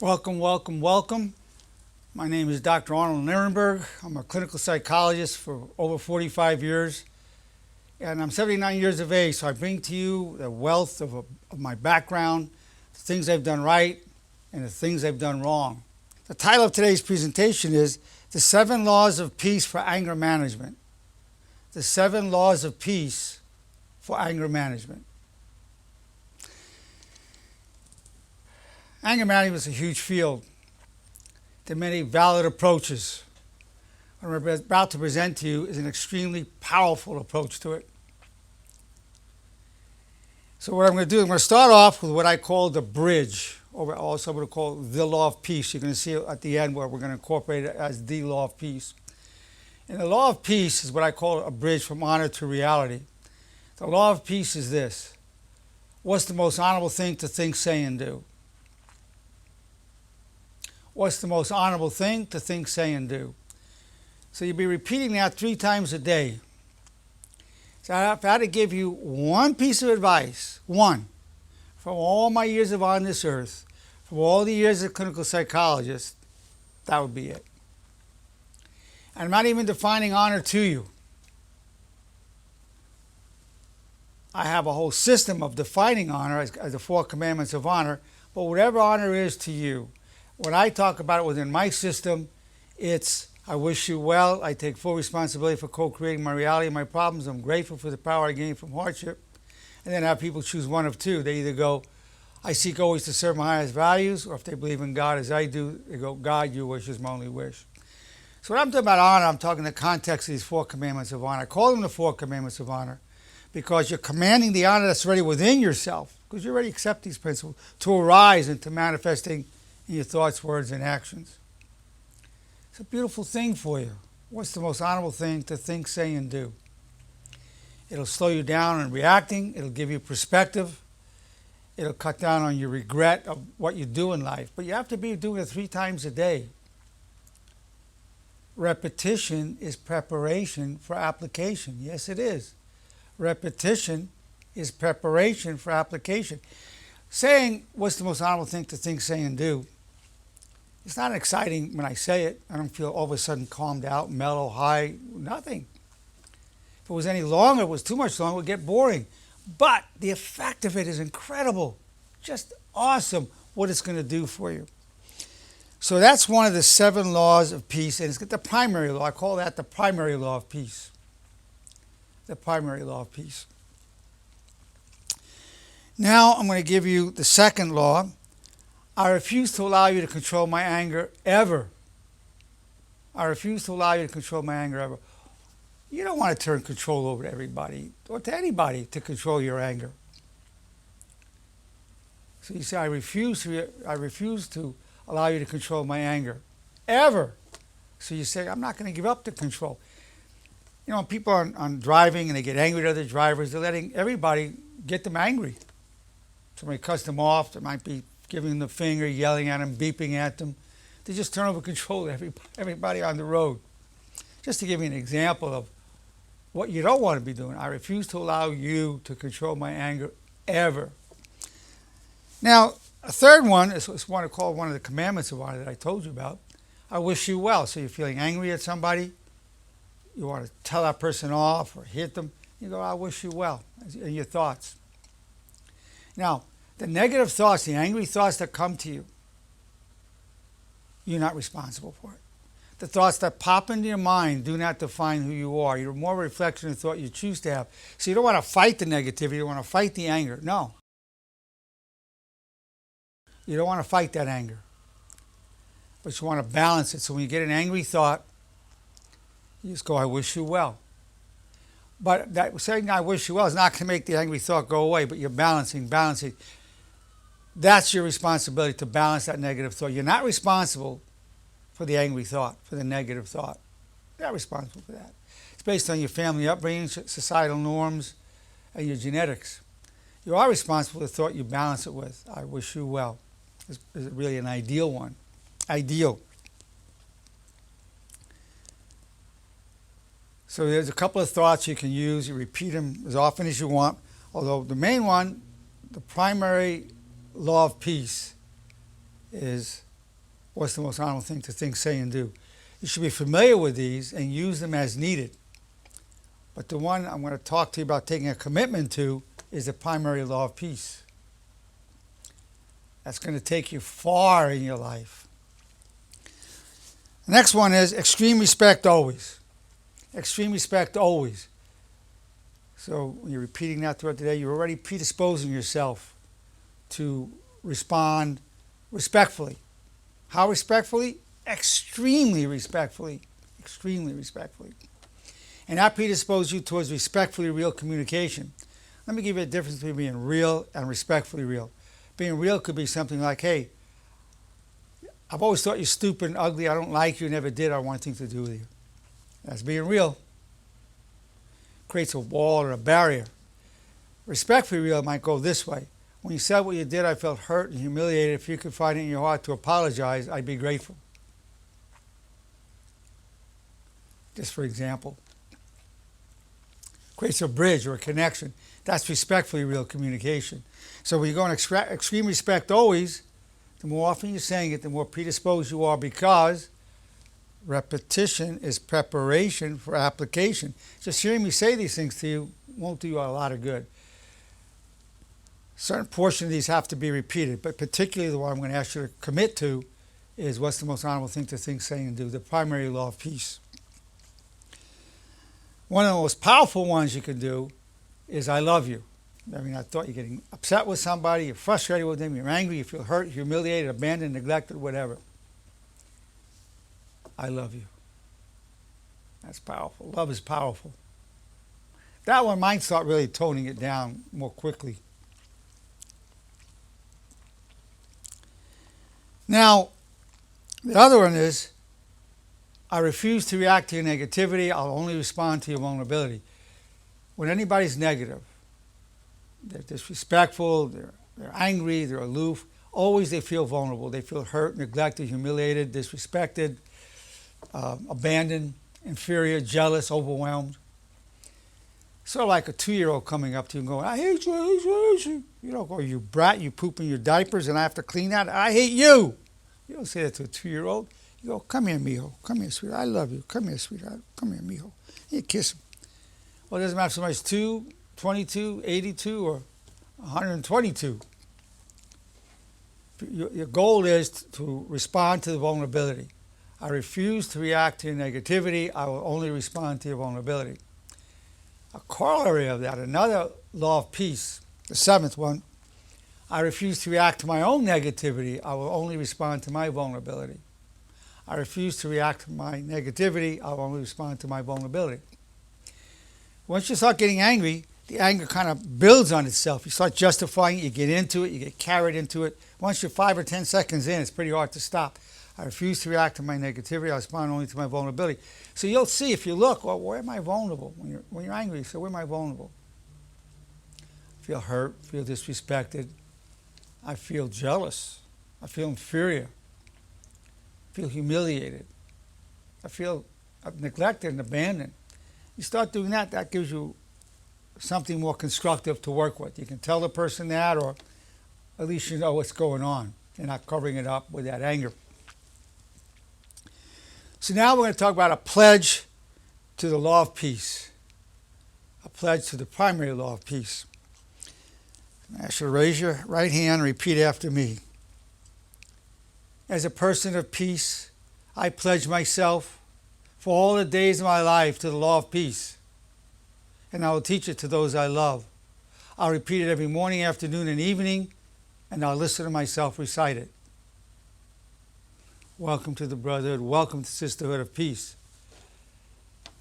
Welcome, welcome, welcome. My name is Dr. Arnold Nerenberg. I'm a clinical psychologist for over 45 years, and I'm 79 years of age, so I bring to you the wealth of my background, the things I've done right, and the things I've done wrong. The title of today's presentation is The 7 Laws of Peace for Anger Management. The 7 Laws of Peace for Anger Management. Anger management is a huge field. There are many valid approaches. What I'm about to present to you is an extremely powerful approach to it. So what I'm going to do, I'm going to start off with what I call the bridge, or also I'm going to call the law of peace. You're going to see it at the end where we're going to incorporate it as the law of peace. And the law of peace is what I call a bridge from honor to reality. The law of peace is this: what's the most honorable thing to think, say, and do? What's the most honorable thing to think, say, and do? So you'll be repeating that 3 times a day. So if I had to give you one piece of advice, one, from all my years of on this earth, from all the years as a clinical psychologist, that would be it. And I'm not even defining honor to you. I have a whole system of defining honor as the 4 commandments of honor, but whatever honor is to you, when I talk about it within my system, it's I wish you well, I take full responsibility for co-creating my reality and my problems, I'm grateful for the power I gain from hardship. And then have people choose one of 2. They either go, I seek always to serve my highest values, or if they believe in God as I do, they go, God, your wish is my only wish. So when I'm talking about honor, I'm talking in the context of these 4 commandments of honor. I call them the 4 commandments of honor because you're commanding the honor that's already within yourself, because you already accept these principles, to arise into manifesting in your thoughts, words, and actions. It's a beautiful thing for you. What's the most honorable thing to think, say, and do? It'll slow you down in reacting. It'll give you perspective. It'll cut down on your regret of what you do in life. But you have to be doing it 3 times a day. Repetition is preparation for application. Yes, it is. Repetition is preparation for application. Saying what's the most honorable thing to think, say, and do, it's not exciting when I say it. I don't feel all of a sudden calmed out, mellow, high, nothing. If it was any longer, it was too much longer, it would get boring. But the effect of it is incredible. Just awesome what it's going to do for you. So that's one of the 7 laws of peace, and it's the primary law. I call that the primary law of peace. The primary law of peace. Now I'm going to give you the 2nd law. I refuse to allow you to control my anger ever. I refuse to allow you to control my anger ever. You don't want to turn control over to everybody or to anybody to control your anger. So you say, I refuse to allow you to control my anger ever. So you say, I'm not going to give up the control. You know, people are on driving and they get angry at other drivers. They're letting everybody get them angry. Somebody cuts them off. They might be giving them the finger, yelling at them, beeping at them. They just turn over control to everybody on the road. Just to give you an example of what you don't want to be doing. I refuse to allow you to control my anger ever. Now, a 3rd one is what I call one of the commandments of honor that I told you about. I wish you well. So you're feeling angry at somebody. You want to tell that person off or hit them. You go, I wish you well, in your thoughts. Now, the negative thoughts, the angry thoughts that come to you, you're not responsible for it. The thoughts that pop into your mind do not define who you are. You're more a reflection of the thought you choose to have. So you don't want to fight the negativity. You don't want to fight the anger. No. You don't want to fight that anger. But you want to balance it. So when you get an angry thought, you just go, I wish you well. But that saying I wish you well is not going to make the angry thought go away, but you're balancing. That's your responsibility, to balance that negative thought. You're not responsible for the angry thought, for the negative thought. You're not responsible for that. It's based on your family upbringing, societal norms, and your genetics. You are responsible for the thought you balance it with. I wish you well. Is it really an ideal one? Ideal. So there's a couple of thoughts you can use. You repeat them as often as you want. Although the main one, the primary law of peace, is What's the most honorable thing to think, say, and do? You should be familiar with these and use them as needed. But the one I'm going to talk to you about taking a commitment to is the primary law of peace. That's going to take you far in your life. The next one is extreme respect always. Extreme respect always. So when you're repeating that throughout the day, you're already predisposing yourself to respond respectfully. How respectfully? Extremely respectfully. Extremely respectfully. And that predisposes you towards respectfully real communication. Let me give you a difference between being real and respectfully real. Being real could be something like, hey, I've always thought you're stupid and ugly. I don't like you, never did. I want things to do with you. That's being real. Creates a wall or a barrier. Respectfully real might go this way. When you said what you did, I felt hurt and humiliated. If you could find it in your heart to apologize, I'd be grateful. Just for example. Creates a bridge or a connection. That's respectfully real communication. So when you go in extreme respect always, the more often you're saying it, the more predisposed you are, because repetition is preparation for application. Just hearing me say these things to you won't do you a lot of good. Certain portion of these have to be repeated, but particularly the one I'm going to ask you to commit to is what's the most honorable thing to think, say, and do, the primary law of peace. One of the most powerful ones you can do is I love you. I mean, I thought you're getting upset with somebody, you're frustrated with them, you're angry, you feel hurt, humiliated, abandoned, neglected, whatever. I love you. That's powerful. Love is powerful. That one might start really toning it down more quickly. Now, the other one is, I refuse to react to your negativity. I'll only respond to your vulnerability. When anybody's negative, they're disrespectful, they're angry, they're aloof, always they feel vulnerable. They feel hurt, neglected, humiliated, disrespected, abandoned, inferior, jealous, overwhelmed. Sort of like a 2-year-old coming up to you and going, I hate you, I hate you, I hate you. You don't go, you brat, you poop in your diapers and I have to clean that. I hate you. You don't say that to a 2-year-old. You go, come here, mijo. Come here, sweetheart. I love you. Come here, sweetheart. Come here, mijo. You kiss him. Well, it doesn't matter if somebody's 2, 22, 82, or 122. Your goal is to respond to the vulnerability. I refuse to react to your negativity. I will only respond to your vulnerability. A corollary of that, another law of peace, the 7th one, I refuse to react to my own negativity. I will only respond to my vulnerability. I refuse to react to my negativity. I will only respond to my vulnerability. Once you start getting angry, the anger kind of builds on itself. You start justifying it, you get into it, you get carried into it. Once you're 5 or 10 seconds in, it's pretty hard to stop. I refuse to react to my negativity. I respond only to my vulnerability. So you'll see, if you look, well, where am I vulnerable? When you're angry, so where am I vulnerable? I feel hurt, feel disrespected. I feel jealous. I feel inferior. I feel humiliated. I feel neglected and abandoned. You start doing that, that gives you something more constructive to work with. You can tell the person that, or at least you know what's going on. You're not covering it up with that anger. So now we're going to talk about a pledge to the law of peace. A pledge to the primary law of peace. I should raise your right hand and repeat after me. As a person of peace, I pledge myself for all the days of my life to the law of peace, and I will teach it to those I love. I'll repeat it every morning, afternoon, and evening, and I'll listen to myself recite it. Welcome to the brotherhood. Welcome to the sisterhood of peace.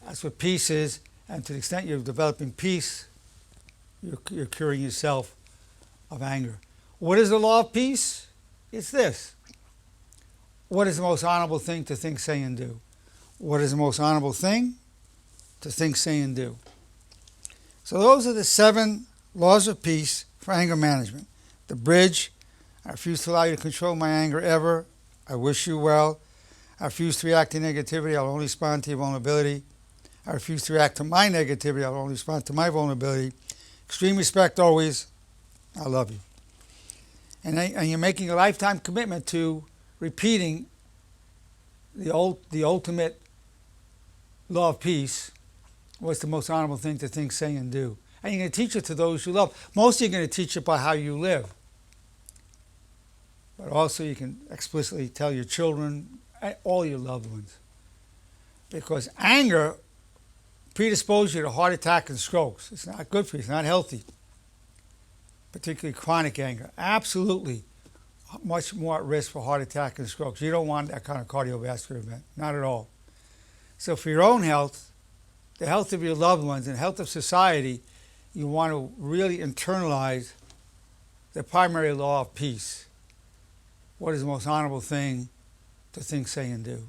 That's what peace is, and to the extent you're developing peace, you're curing yourself of anger. What is the law of peace? It's this. What is the most honorable thing to think, say, and do? What is the most honorable thing to think, say, and do? So those are the 7 laws of peace for anger management. The bridge: I refuse to allow you to control my anger ever. I wish you well. I refuse to react to negativity. I'll only respond to your vulnerability. I refuse to react to my negativity. I'll only respond to my vulnerability. Extreme respect always. I love you. And you're making a lifetime commitment to repeating the ultimate law of peace, what's the most honorable thing to think, say, and do. And you're going to teach it to those you love. Mostly you're going to teach it by how you live. But also you can explicitly tell your children, all your loved ones. Because anger predisposes you to heart attack and strokes. It's not good for you. It's not healthy. Particularly chronic anger. Absolutely much more at risk for heart attack and strokes. You don't want that kind of cardiovascular event. Not at all. So for your own health, the health of your loved ones, and the health of society, you want to really internalize the primary law of peace. What is the most honorable thing to think, say, and do?